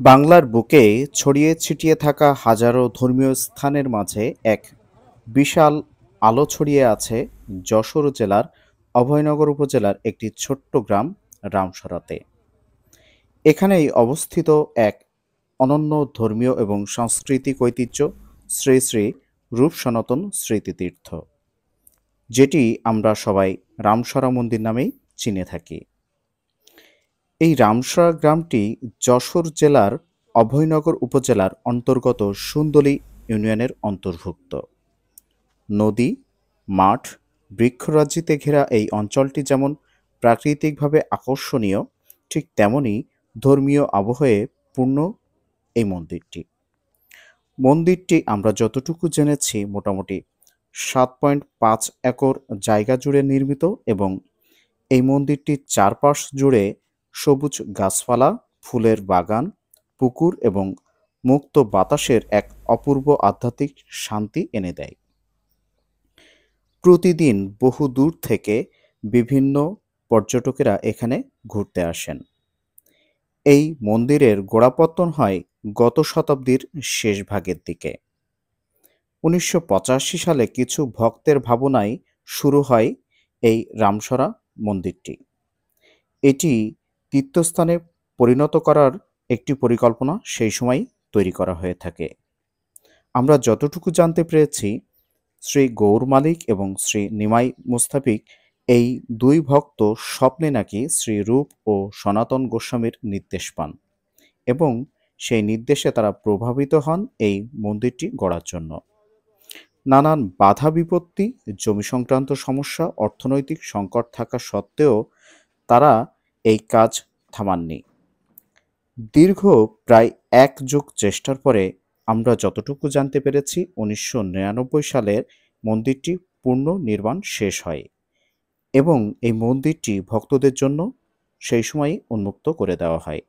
বাংলার বুকে ছড়িয়ে ছিটিয়ে থাকা হাজারো ধর্মীয় স্থানের মাঝে এক বিশাল আলো ছড়িয়ে আছে যশোর জেলার অভয়নগর উপজেলার একটি ছোট্ট গ্রাম রামসরাতে। এখানেই অবস্থিত এক অনন্য ধর্মীয় এবং সাংস্কৃতিক ঐতিহ্য শ্রী শ্রী রূপ সনাতন স্মৃতিতীর্থ, যেটি আমরা সবাই রামসরা মন্দির নামেই চিনে থাকি। এই রামসরা গ্রামটি যশোর জেলার অভয়নগর উপজেলার অন্তর্গত সুন্দলী ইউনিয়নের অন্তর্ভুক্ত। নদী, মাঠ, বৃক্ষরাজিতে ঘেরা এই অঞ্চলটি যেমন প্রাকৃতিকভাবে আকর্ষণীয়, ঠিক তেমনি ধর্মীয় আবহে পূর্ণ এই মন্দিরটি। মন্দিরটি আমরা যতটুকু জেনেছি মোটামুটি ৭.৫ একর জায়গা জুড়ে নির্মিত এবং এই মন্দিরটির চারপাশ জুড়ে সবুজ গাছপালা, ফুলের বাগান, পুকুর এবং মুক্ত বাতাসের এক অপূর্ব আধ্যাত্মিক শান্তি এনে দেয়। প্রতিদিন বহু দূর থেকে বিভিন্ন পর্যটকেরা এখানে ঘুরতে আসেন। এই মন্দিরের গোড়াপত্তন হয় গত শতাব্দীর শেষ ভাগের দিকে। ১৯৮৫ সালে কিছু ভক্তের ভাবনায় শুরু হয় এই রামসরা মন্দিরটি। এটি তীর্থস্থানে পরিণত করার একটি পরিকল্পনা সেই সময় তৈরি করা হয়ে থাকে। আমরা যতটুকু জানতে পেরেছি, শ্রী গৌর মালিক এবং শ্রী নিমাই মুস্তাফিক এই দুই ভক্ত স্বপ্নে নাকি শ্রী রূপ ও সনাতন গোস্বামীর নির্দেশ পান এবং সেই নির্দেশে তারা প্রভাবিত হন এই মন্দিরটি গড়ার জন্য। নানান বাধা বিপত্তি, জমি সংক্রান্ত সমস্যা, অর্থনৈতিক সংকট থাকা সত্ত্বেও তারা এই কাজ থামাননি। দীর্ঘ প্রায় এক যুগ চেষ্টার পরে আমরা যতটুকু জানতে পেরেছি, ১৯৯৯ সালের মন্দিরটি পূর্ণ নির্মাণ শেষ হয় এবং এই মন্দিরটি ভক্তদের জন্য সেই সময়ই উন্মুক্ত করে দেওয়া হয়।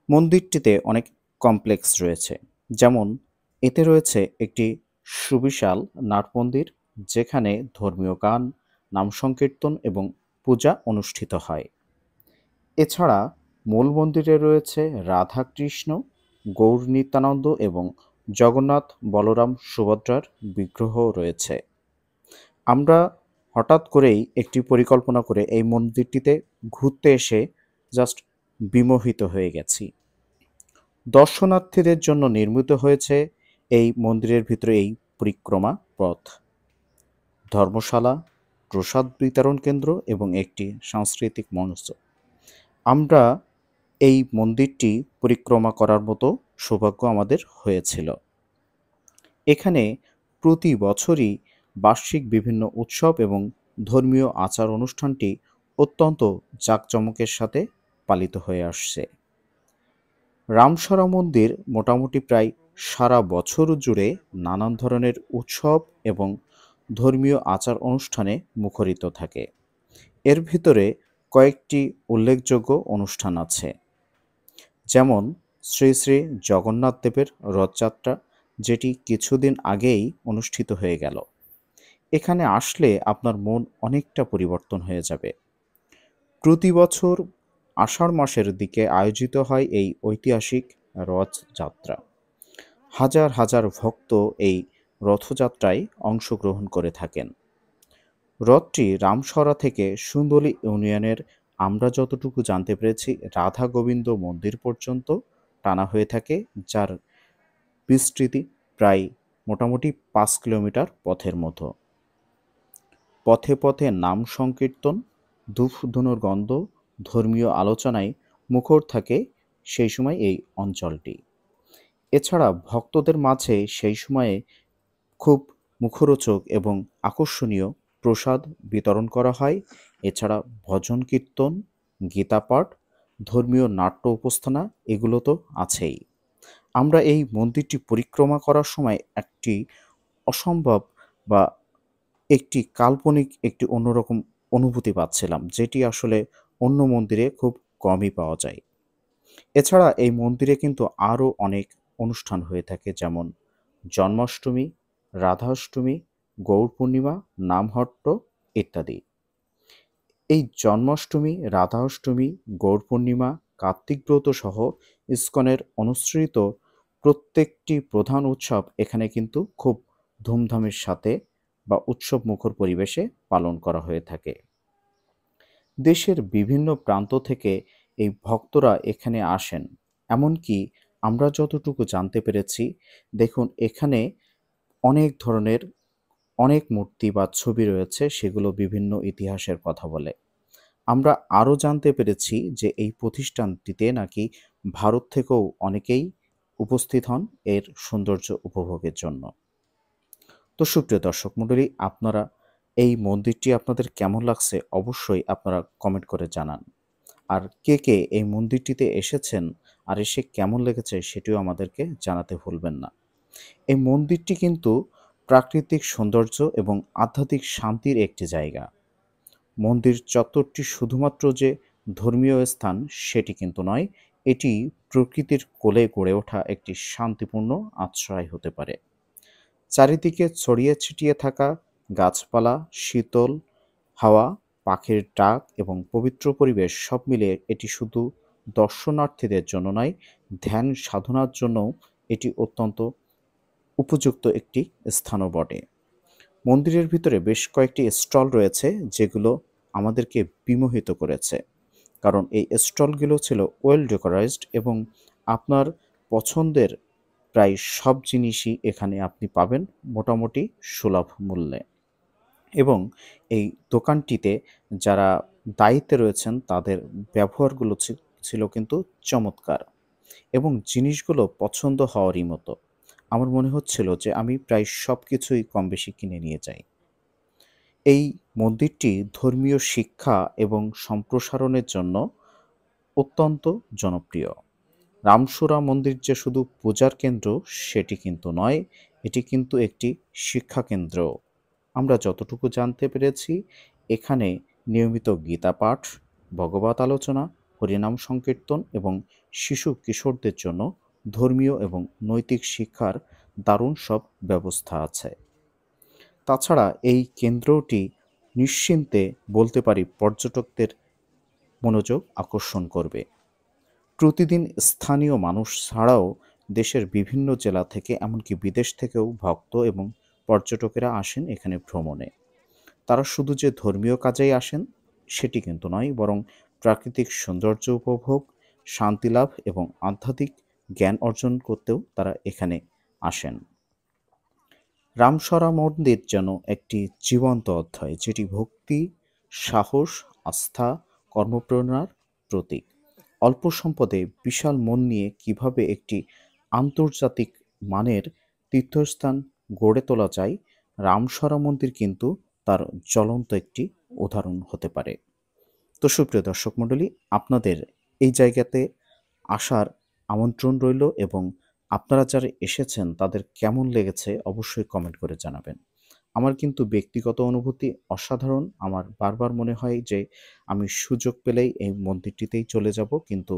মন্দিরটিতে অনেক কমপ্লেক্স রয়েছে, যেমন এতে রয়েছে একটি সুবিশাল নাট মন্দির, যেখানে ধর্মীয় গান, নাম সংকীর্তন এবং পূজা অনুষ্ঠিত হয়। এছাড়া মূল মন্দিরে রয়েছে রাধা কৃষ্ণ, গৌর নিত্যানন্দ এবং জগন্নাথ বলরাম সুভদ্রার বিগ্রহ রয়েছে। আমরা হঠাৎ করেই একটি পরিকল্পনা করে এই মন্দিরটিতে ঘুরতে এসে জাস্ট বিমোহিত হয়ে গেছি। দর্শনার্থীদের জন্য নির্মিত হয়েছে এই মন্দিরের ভিতরে এই পরিক্রমা পথ, ধর্মশালা, প্রসাদ বিতরণ কেন্দ্র এবং একটি সাংস্কৃতিক মঞ্চ। আমরা এই মন্দিরটি পরিক্রমা করার মতো সৌভাগ্য আমাদের হয়েছিল। এখানে প্রতি বছরই বার্ষিক বিভিন্ন উৎসব এবং ধর্মীয় আচার অনুষ্ঠানটি অত্যন্ত জাঁকজমকের সাথে পালিত হয়ে আসছে। রামসরা মন্দির মোটামুটি প্রায় সারা বছর জুড়ে নানান ধরনের উৎসব এবং ধর্মীয় আচার অনুষ্ঠানে মুখরিত থাকে। এর ভিতরে কয়েকটি উল্লেখযোগ্য অনুষ্ঠান আছে, যেমন শ্রী শ্রী জগন্নাথ দেবের রথযাত্রা, যেটি কিছুদিন আগেই অনুষ্ঠিত হয়ে গেল। এখানে আসলে আপনার মন অনেকটা পরিবর্তন হয়ে যাবে। প্রতি বছর আষাঢ় মাসের দিকে আয়োজিত হয় এই ঐতিহাসিক রথযাত্রা। হাজার হাজার ভক্ত এই রথযাত্রায় অংশগ্রহণ করে থাকেন। রথটি রামসরা থেকে সুন্দলী ইউনিয়নের, আমরা যতটুকু জানতে পেরেছি, রাধা গোবিন্দ মন্দির পর্যন্ত টানা হয়ে থাকে, যার বিস্তৃতি প্রায় মোটামুটি ৫ কিলোমিটার পথের মতো। পথে পথে নাম সংকীর্তন, ধূপ-ধুনোর গন্ধ, ধর্মীয় আলোচনায় মুখর থাকে সেই সময় এই অঞ্চলটি। এছাড়া ভক্তদের মাঝে সেই সময়ে খুব মুখরোচক এবং আকর্ষণীয় প্রসাদ বিতরণ করা হয়। এছাড়া ভজন কীর্তন, গীতাপাঠ, ধর্মীয় নাট্য উপস্থাপনা এগুলো তো আছেই। আমরা এই মন্দিরটি পরিক্রমা করার সময় একটি অসম্ভব বা একটি কাল্পনিক একটি অন্যরকম অনুভূতি পাচ্ছিলাম, যেটি আসলে অন্য মন্দিরে খুব কমই পাওয়া যায়। এছাড়া এই মন্দিরে কিন্তু আরও অনেক অনুষ্ঠান হয়ে থাকে, যেমন জন্মাষ্টমী, রাধাষ্টমী, গৌর পূর্ণিমা, নামহট্ট ইত্যাদি। এই জন্মাষ্টমী, রাধাষ্টমী, গৌর পূর্ণিমা, কার্তিক ব্রত সহ ইসকনের অনুসৃত প্রত্যেকটি প্রধান উৎসব এখানে কিন্তু খুব ধুমধামের সাথে বা উৎসব মুখর পরিবেশে পালন করা হয়ে থাকে। দেশের বিভিন্ন প্রান্ত থেকে এই ভক্তরা এখানে আসেন। এমনকি আমরা যতটুকু জানতে পেরেছি, দেখুন এখানে অনেক ধরনের অনেক মূর্তি বা ছবি রয়েছে, সেগুলো বিভিন্ন ইতিহাসের কথা বলে। আমরা আরও জানতে পেরেছি যে এই প্রতিষ্ঠানটিতে নাকি ভারত থেকেও অনেকেই উপস্থিত হন এর সৌন্দর্য উপভোগের জন্য। তো সুপ্রিয় দর্শক মণ্ডলী, আপনারা এই মন্দিরটি আপনাদের কেমন লাগছে অবশ্যই আপনারা কমেন্ট করে জানান। আর কে কে এই মন্দিরটিতে এসেছেন আর এসে কেমন লেগেছে সেটিও আমাদেরকে জানাতে ভুলবেন না। এই মন্দিরটি কিন্তু প্রাকৃতিক সৌন্দর্য এবং আধ্যাত্মিক শান্তির একটি জায়গা। মন্দির চত্বরটি শুধুমাত্র যে ধর্মীয় স্থান সেটি কিন্তু নয়, এটি প্রকৃতির কোলে গড়ে ওঠা একটি শান্তিপূর্ণ আশ্রয় হতে পারে। চারিদিকে ছড়িয়ে ছিটিয়ে থাকা গাছপালা, শীতল হাওয়া, পাখির ডাক এবং পবিত্র পরিবেশ সব মিলিয়ে এটি শুধু দর্শনার্থীদের জন্য নয়, ধ্যান সাধনার জন্যও এটি অত্যন্ত উপযুক্ত একটি স্থানও বটে। মন্দিরের ভিতরে বেশ কয়েকটি স্টল রয়েছে যেগুলো আমাদেরকে বিমোহিত করেছে, কারণ এই স্টলগুলো ছিল ওয়েল ডেকোরাইজড এবং আপনার পছন্দের প্রায় সব জিনিসই এখানে আপনি পাবেন মোটামুটি সুলভ মূল্যে। এবং এই দোকানটিতে যারা দায়িত্বে রয়েছেন তাদের ব্যবহারগুলো ছিল কিন্তু চমৎকার এবং জিনিসগুলো পছন্দ হওয়ারই মতো। আমার মনে হচ্ছিল যে আমি প্রায় সব কিছুই কম বেশি কিনে নিয়ে যাই। এই মন্দিরটি ধর্মীয় শিক্ষা এবং সম্প্রসারণের জন্য অত্যন্ত জনপ্রিয়। রামসুরা মন্দির যে শুধু পূজার কেন্দ্র সেটি কিন্তু নয়, এটি কিন্তু একটি শিক্ষা কেন্দ্র। আমরা যতটুকু জানতে পেরেছি, এখানে নিয়মিত গীতা পাঠ, ভগবত আলোচনা, হরিনাম সংকীর্তন এবং শিশু কিশোরদের জন্য ধর্মীয় এবং নৈতিক শিক্ষার দারুণ সব ব্যবস্থা আছে। তাছাড়া এই কেন্দ্রটি নিশ্চিন্তে বলতে পারি পর্যটকদের মনোযোগ আকর্ষণ করবে। প্রতিদিন স্থানীয় মানুষ ছাড়াও দেশের বিভিন্ন জেলা থেকে এমনকি বিদেশ থেকেও ভক্ত এবং পর্যটকেরা আসেন এখানে ভ্রমণে। তারা শুধু যে ধর্মীয় কাজেই আসেন সেটি কিন্তু নয়, বরং প্রাকৃতিক সৌন্দর্য উপভোগ, শান্তি লাভ এবং আধ্যাত্মিক জ্ঞান অর্জন করতেও তারা এখানে আসেন। রামসরা মন্দির যেন একটি জীবন্ত অধ্যায়, যেটি ভক্তি, সাহস, আস্থা, কর্মপ্রেরণার প্রতীক। অল্প সম্পদে বিশাল মন নিয়ে কিভাবে একটি আন্তর্জাতিক মানের তীর্থস্থান গড়ে তোলা যায়, রামসরা মন্দির কিন্তু তার জ্বলন্ত একটি উদাহরণ হতে পারে। তো সুপ্রিয় দর্শক মণ্ডলী, আপনাদের এই জায়গাতে আসার আমন্ত্রণ রইল এবং আপনারা যারা এসেছেন তাদের কেমন লেগেছে অবশ্যই কমেন্ট করে জানাবেন। আমার কিন্তু ব্যক্তিগত অনুভূতি অসাধারণ। আমার বারবার মনে হয় যে আমি সুযোগ পেলেই এই মন্দিরটিতেই চলে যাব, কিন্তু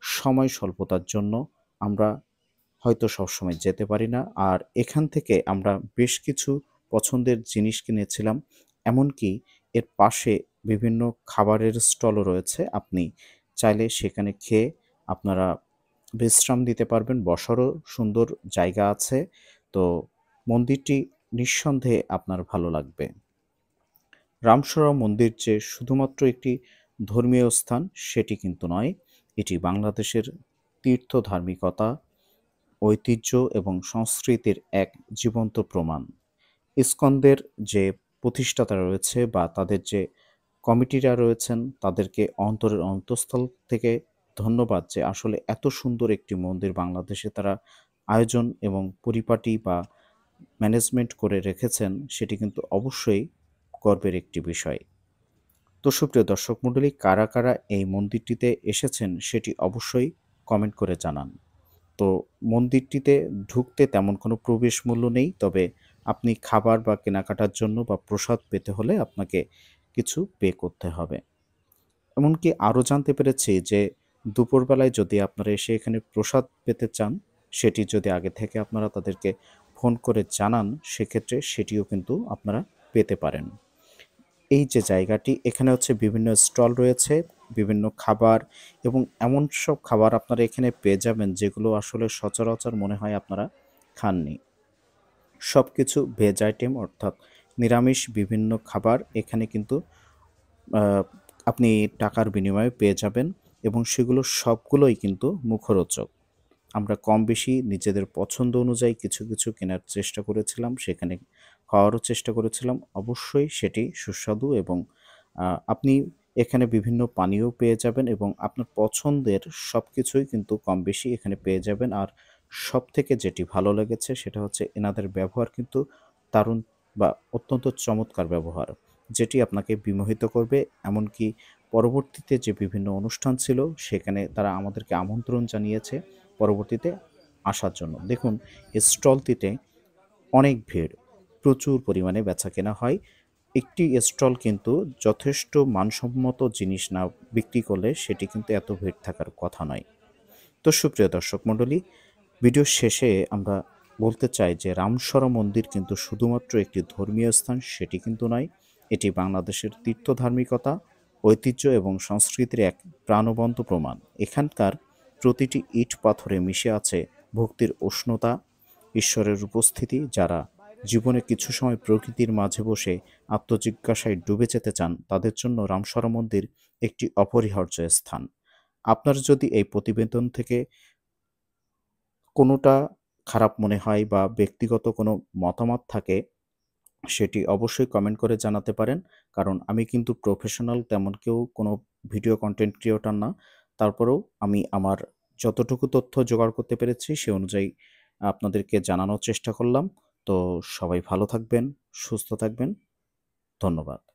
সময় স্বল্পতার জন্য আমরা হয়তো সবসময় যেতে পারি না। আর এখান থেকে আমরা বেশ কিছু পছন্দের জিনিস কিনেছিলাম। এমনকি এর পাশে বিভিন্ন খাবারের স্টলও রয়েছে। আপনি চাইলে সেখানে খেয়ে আপনারা বিশ্রাম দিতে পারবেন, বসারও সুন্দর জায়গা আছে। তো মন্দিরটি নিঃসন্দেহে আপনার ভালো লাগবে। রামসরা মন্দির যে শুধুমাত্র একটি ধর্মীয় স্থান সেটি কিন্তু নয়, এটি বাংলাদেশের তীর্থ ধার্মিকতা, ঐতিহ্য এবং সংস্কৃতির এক জীবন্ত প্রমাণ। ইসকনদের যে প্রতিষ্ঠাতা রয়েছে বা তাদের যে কমিটিরা রয়েছেন তাদেরকে অন্তরের অন্তঃস্থল থেকে ধন্যবাদ যে আসলে এত সুন্দর একটি মন্দির বাংলাদেশে তারা আয়োজন এবং পরিপাটি বা ম্যানেজমেন্ট করে রেখেছেন, সেটি কিন্তু অবশ্যই গর্বের একটি বিষয়। তো সুপ্রিয় দর্শক মণ্ডলী, কারা কারা এই মন্দিরটিতে এসেছেন সেটি অবশ্যই কমেন্ট করে জানান। তো মন্দিরটিতে ঢুকতে তেমন কোনো প্রবেশ মূল্য নেই, তবে আপনি খাবার বা কেনাকাটার জন্য বা প্রসাদ পেতে হলে আপনাকে কিছু পে করতে হবে। এমনকি আরও জানতে পেরেছি যে দুপুরবেলায় যদি আপনারা এসে এখানে প্রসাদ পেতে চান, সেটি যদি আগে থেকে আপনারা তাদেরকে ফোন করে জানান সেক্ষেত্রে সেটিও কিন্তু আপনারা পেতে পারেন। এই যে জায়গাটি, এখানে হচ্ছে বিভিন্ন স্টল রয়েছে, বিভিন্ন খাবার এবং এমন সব খাবার আপনারা এখানে পেয়ে যাবেন যেগুলো আসলে সচরাচর মনে হয় আপনারা খাননি। সবকিছু ভেজ আইটেম, অর্থাৎ নিরামিষ বিভিন্ন খাবার এখানে কিন্তু আহ, আপনি টাকার বিনিময়ে পেয়ে যাবেন এবং সেগুলো সবগুলোই কিন্তু মুখরোচক। আমরা কম বেশি নিজেদের পছন্দ অনুযায়ী কিছু কিছু কেনার চেষ্টা করেছিলাম, সেখানে খাওয়ারও চেষ্টা করেছিলাম। অবশ্যই সেটি সুস্বাদু এবং আপনি এখানে বিভিন্ন পানীয় পেয়ে যাবেন এবং আপনার পছন্দের সব কিছুই কিন্তু কম বেশি এখানে পেয়ে যাবেন। আর সব থেকে যেটি ভালো লেগেছে সেটা হচ্ছে এনাদের ব্যবহার কিন্তু দারুণ বা অত্যন্ত চমৎকার ব্যবহার, যেটি আপনাকে বিমোহিত করবে। এমনকি পরবর্তীতে যে বিভিন্ন অনুষ্ঠান ছিল সেখানে তারা আমাদেরকে আমন্ত্রণ জানিয়েছে পরবর্তীতে আসার জন্য। দেখুন, এই স্টলটিতে অনেক ভিড়, প্রচুর পরিমাণে বেচাকেনা হয়। একটি স্টল কিন্তু যথেষ্ট মানসম্মত জিনিস না বিক্রি করলে সেটি কিন্তু এত ভিড় থাকার কথা নয়। তো সুপ্রিয় দর্শক মণ্ডলী, ভিডিওর শেষে আমরা বলতে চাই যে রামসর মন্দির কিন্তু শুধুমাত্র একটি ধর্মীয় স্থান সেটি কিন্তু নয়, এটি বাংলাদেশের তীর্থধার্মিকতা, ঐতিহ্য এবং সংস্কৃতির এক প্রাণবন্ত প্রমাণ। এখানকার প্রতিটি ইট পাথরে মিশে আছে ভক্তির উষ্ণতা, ঈশ্বরের উপস্থিতি। যারা জীবনে কিছু সময় প্রকৃতির মাঝে বসে আত্মজিজ্ঞাসায় ডুবে যেতে চান তাদের জন্য রামসর মন্দির একটি অপরিহার্য স্থান। আপনার যদি এই প্রতিবেদন থেকে কোনোটা খারাপ মনে হয় বা ব্যক্তিগত কোনো মতামত থাকে সেটি অবশ্যই কমেন্ট করে জানাতে পারেন। কারণ আমি কিন্তু প্রফেশনাল তেমন কেউ কোনো ভিডিও কন্টেন্ট ক্রিয়েটর না। তারপরেও আমি আমার যতটুকু তথ্য জোগাড় করতে পেরেছি সে অনুযায়ী আপনাদেরকে জানানোর চেষ্টা করলাম। তো সবাই ভালো থাকবেন, সুস্থ থাকবেন। ধন্যবাদ।